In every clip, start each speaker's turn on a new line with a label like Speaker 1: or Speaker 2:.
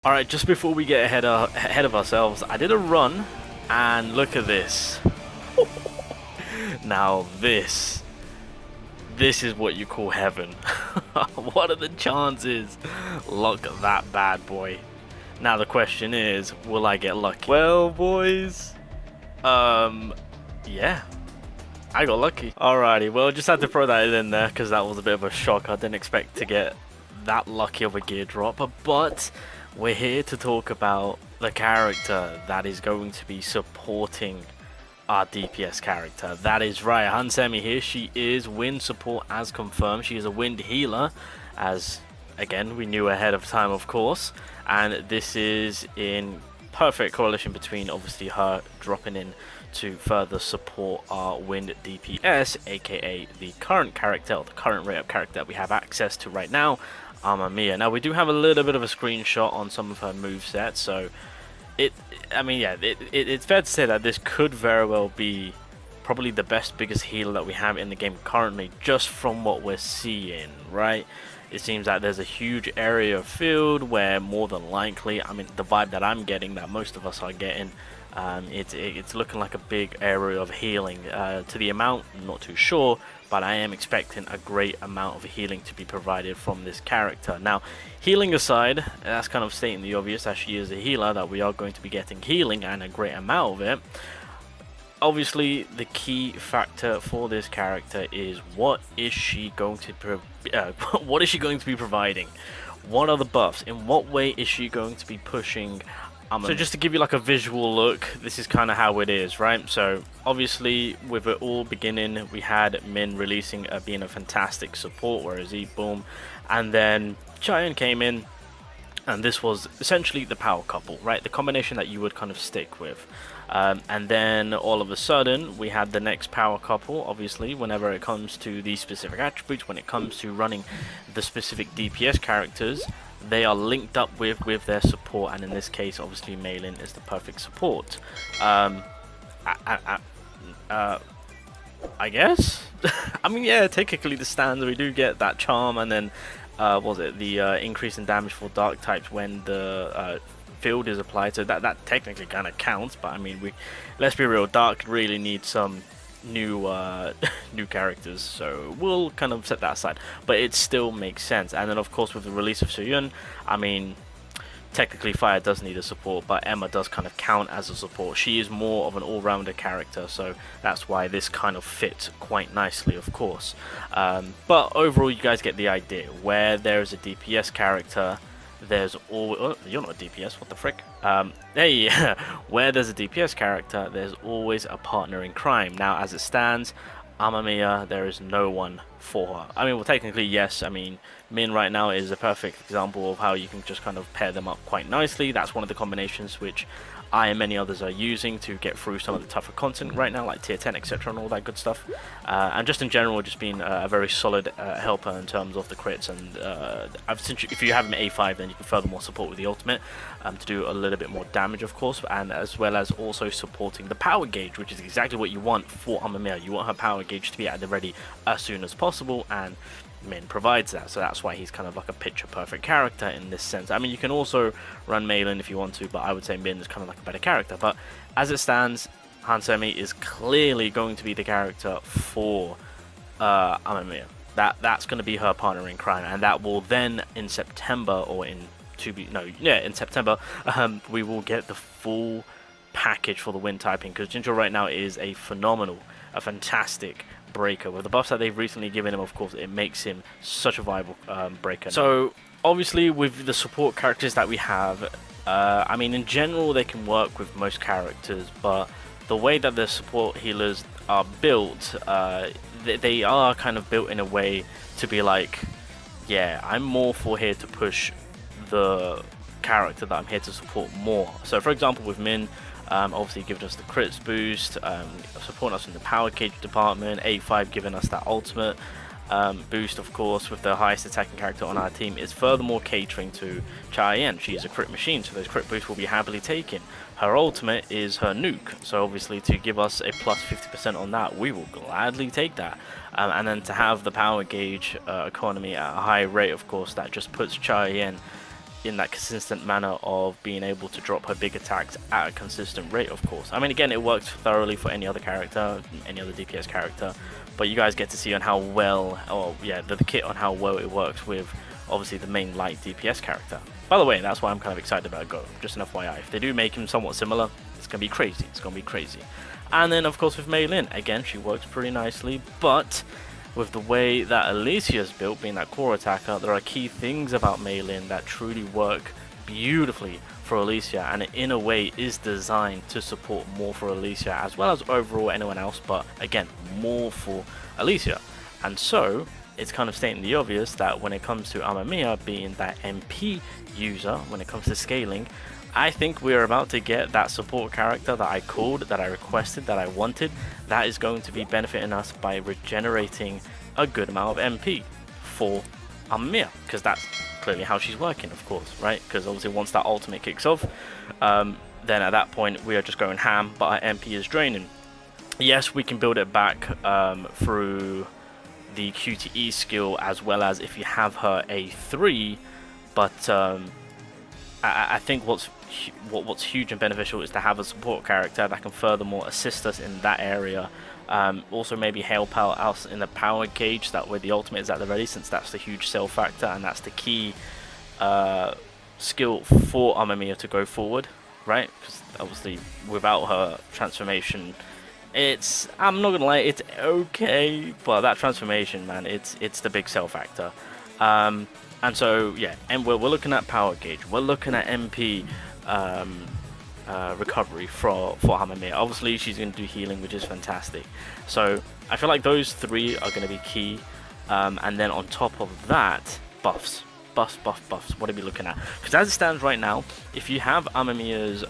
Speaker 1: Alright, just before we get ahead of ourselves, I did a run, and look at this. Now this is what you call heaven. What are the chances? Look at that bad boy. Now the question is, will I get lucky? Well, boys, yeah, I got lucky. Alrighty, well, just had to throw that in there because that was a bit of a shock. I didn't expect to get that lucky of a gear drop, but we're here to talk about the character that is going to be supporting our DPS character. That is right, Hansemi here. She is wind support as confirmed. She is a wind healer, as again we knew ahead of time, of course, and this is in perfect correlation between obviously her dropping in to further support our wind DPS, aka the current character, or the current rate up character that we have access to right now, AMAMIYA. Now we do have a little bit of a screenshot on some of her movesets, so it's fair to say that this could very well be probably the biggest healer that we have in the game currently, just from what we're seeing, right? It seems like there's a huge area of field where more than likely, I mean, the vibe that I'm getting, that most of us are getting, it's looking like a big area of healing. To the amount, I'm not too sure, but I am expecting a great amount of healing to be provided from this character. Now, healing aside, that's kind of stating the obvious, as she is a healer, that we are going to be getting healing and a great amount of it. Obviously, the key factor for this character is what is she going to be providing? What are the buffs? In what way is she going to be pushing? So just to give you like a visual look, this is kind of how it is, right? So obviously with it all beginning, we had Min releasing being a fantastic support, whereas boom, and then Chaeyoung came in, and this was essentially the power couple, right? The combination that you would kind of stick with. And then all of a sudden we had the next power couple, obviously, whenever it comes to these specific attributes, when it comes to running the specific DPS characters, they are linked up with their support, and in this case obviously Maylin is the perfect support. I guess I mean, yeah, technically the stands, we do get that charm, and then was it the increase in damage for dark types when the field is applied, so that technically kind of counts. But I mean, let's be real, dark really needs some new characters, so we'll kind of set that aside, but it still makes sense. And then of course with the release of SEEYOOSOON, I mean, technically Fire does need a support, but Emma does kind of count as a support. She is more of an all-rounder character, so that's why this kind of fits quite nicely, of course. But overall, you guys get the idea. Where there is a DPS character, there's oh, you're not a DPS, what the frick? Hey, where there's a DPS character, there's always a partner in crime. Now, as it stands, AMAMIYA, there is no one for her. I mean, well, technically, yes. I mean, Min right now is a perfect example of how you can just kind of pair them up quite nicely. That's one of the combinations which I and many others are using to get through some of the tougher content right now, like tier 10, etc., and all that good stuff. And just in general, just being a very solid helper in terms of the crits. And if you have him at A5, then you can furthermore support with the ultimate to do a little bit more damage, of course, and as well as also supporting the power gauge, which is exactly what you want for AMAMIYA. You want her power gauge to be at the ready as soon as possible, and Min provides that, so that's why he's kind of like a picture perfect character in this sense. I mean, you can also run Maylin if you want to, but I would say Min is kind of like a better character. But as it stands, Hansemi is clearly going to be the character for AMAMIYA. That's going to be her partner in crime, and that will then in September, or in September, we will get the full package for the wind typing, because Ginger right now is a fantastic breaker. With the buffs that they've recently given him, of course, it makes him such a viable breaker. So obviously with the support characters that we have, I mean, in general they can work with most characters, but the way that the support healers are built, they are kind of built in a way to be like, yeah, I'm more for here to push the character that I'm here to support more. So for example with Min, obviously giving us the crits boost, supporting us in the power cage department, A5 giving us that ultimate boost, of course, with the highest attacking character on our team, is furthermore catering to Chaeyoung. She is a crit machine, so those crit boosts will be happily taken. Her ultimate is her nuke, so obviously to give us a plus 50% on that, we will gladly take that. And then to have the power gauge economy at a high rate, of course, that just puts Chaeyoung in that consistent manner of being able to drop her big attacks at a consistent rate, of course. I mean, again, it works thoroughly for any other character, any other DPS character, but you guys get to see on how well, or yeah, the kit on how well it works with obviously the main light DPS character. By the way, that's why I'm kind of excited about Go, just an FYI. If they do make him somewhat similar, it's going to be crazy, it's going to be crazy. And then of course with Mei Lin, again, she works pretty nicely, but with the way that Alicia's built, being that core attacker, there are key things about Mei Lin that truly work beautifully for Alicia, and it in a way is designed to support more for Alicia as well as overall anyone else, but again, more for Alicia. And so it's kind of stating the obvious that when it comes to AMAMIYA being that MP user, when it comes to scaling, I think we're about to get that support character that I called, that I requested, that I wanted, that is going to be benefiting us by regenerating a good amount of MP for AMAMIYA, because that's clearly how she's working, of course, right? Because obviously once that ultimate kicks off, then at that point we are just going ham, but our MP is draining. Yes, we can build it back through the QTE skill, as well as if you have her A3, but I think what's huge and beneficial is to have a support character that can furthermore assist us in that area. Also maybe help out us in the power gauge, that way the ultimate is at the ready, since that's the huge sell factor and that's the key skill for AMAMIYA to go forward, right? Because obviously without her transformation, it's, I'm not gonna lie, it's okay, but that transformation, man, it's the big sell factor. And so yeah, and we're looking at power gauge, we're looking at MP recovery for AMAMIYA. Obviously she's going to do healing, which is fantastic. So I feel like those three are going to be key, and then on top of that, buffs. What are we looking at? Because as it stands right now, if you have AMAMIYA's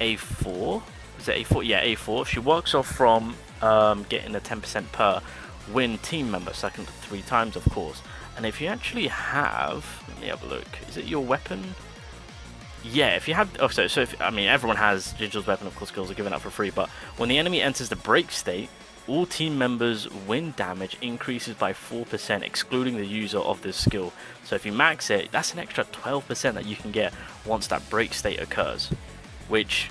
Speaker 1: A4, is it A4? Yeah, A4. She works off from getting a 10% per win team member, second 3 times, of course. And if you actually have, let me have a look. Is it your weapon? Yeah, if you have, oh, so if, I mean, everyone has Digital's weapon, of course, skills are given out for free, but when the enemy enters the break state, all team members' win damage increases by 4%, excluding the user of this skill. So if you max it, that's an extra 12% that you can get once that break state occurs, which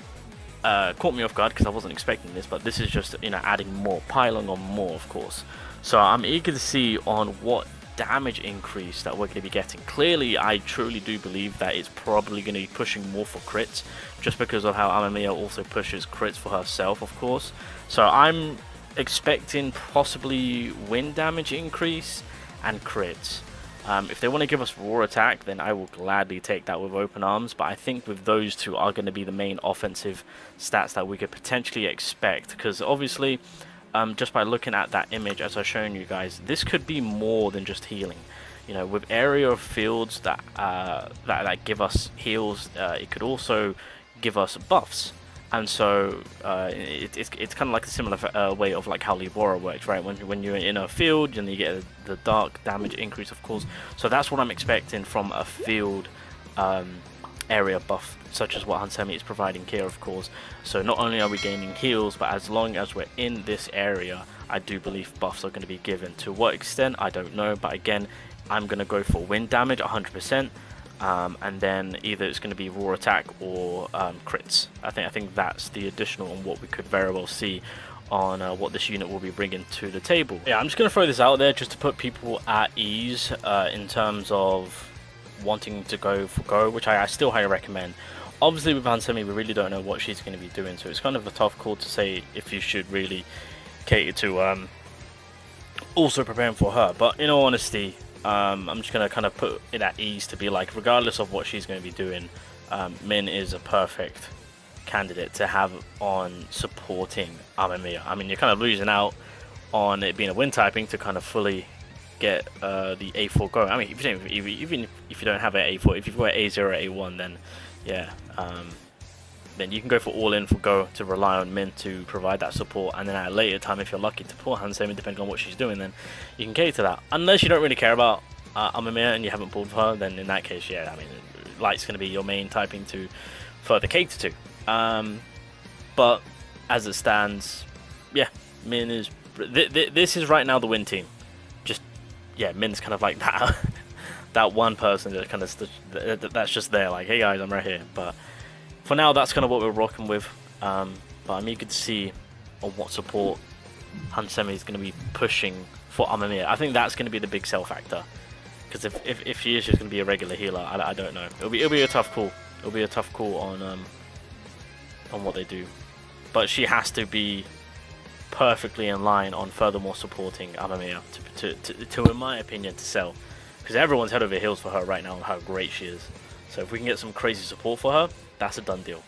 Speaker 1: caught me off guard because I wasn't expecting this, but this is just, you know, adding more, piling on more, of course. So I'm eager to see on what damage increase that we're going to be getting. Clearly, I truly do believe that it's probably going to be pushing more for crits, just because of how AMAMIYA also pushes crits for herself, of course. So I'm expecting possibly win damage increase and crits. If they want to give us raw attack, then I will gladly take that with open arms, but I think with those two are going to be the main offensive stats that we could potentially expect, because obviously just by looking at that image as I've shown you guys, this could be more than just healing. You know, with area of fields that that give us heals, it could also give us buffs. And so it's kind of like a similar way of like how Libora works, right? When you're in a field and you get the dark damage increase, of course. So that's what I'm expecting from a field area buff, such as what Hansemi is providing here, of course. So not only are we gaining heals, but as long as we're in this area, I do believe buffs are going to be given. To what extent, I don't know, but again, I'm going to go for win damage 100%, and then either it's going to be raw attack or crits. I think that's the additional on what we could very well see on what this unit will be bringing to the table. Yeah, I'm just going to throw this out there just to put people at ease in terms of wanting to go for Go, which I still highly recommend. Obviously with Hansemi, we really don't know what she's going to be doing, so it's kind of a tough call to say if you should really cater to also preparing for her. But in all honesty, I'm just going to kind of put it at ease to be like, regardless of what she's going to be doing, Min is a perfect candidate to have on supporting AMAMIYA. I mean, you're kind of losing out on it being a win typing to kind of fully get the A4 Go. I mean, even if you don't have an A4, if you've got A0, A1, then yeah, then you can go for all in for Go to rely on Min to provide that support, and then at a later time, if you're lucky to pull Hansemi, depending on what she's doing, then you can cater to that. Unless you don't really care about AMAMIYA and you haven't pulled for her, then in that case, yeah, I mean, Light's going to be your main typing to further cater to. But as it stands, yeah, Min is this is right now the win team. Just yeah, Min's kind of like that that one person that kind of that's just there, like, hey guys, I'm right here. But for now, that's kind of what we're rocking with. But I'm eager to see on what support Hansemi is going to be pushing for AMAMIYA. I think that's going to be the big sell factor. Because if she is just going to be a regular healer, I don't know. It'll be a tough call. It'll be a tough call on what they do. But she has to be perfectly in line on furthermore supporting AMAMIYA to, in my opinion, to sell. Because everyone's head over heels for her right now and how great she is. So if we can get some crazy support for her, that's a done deal.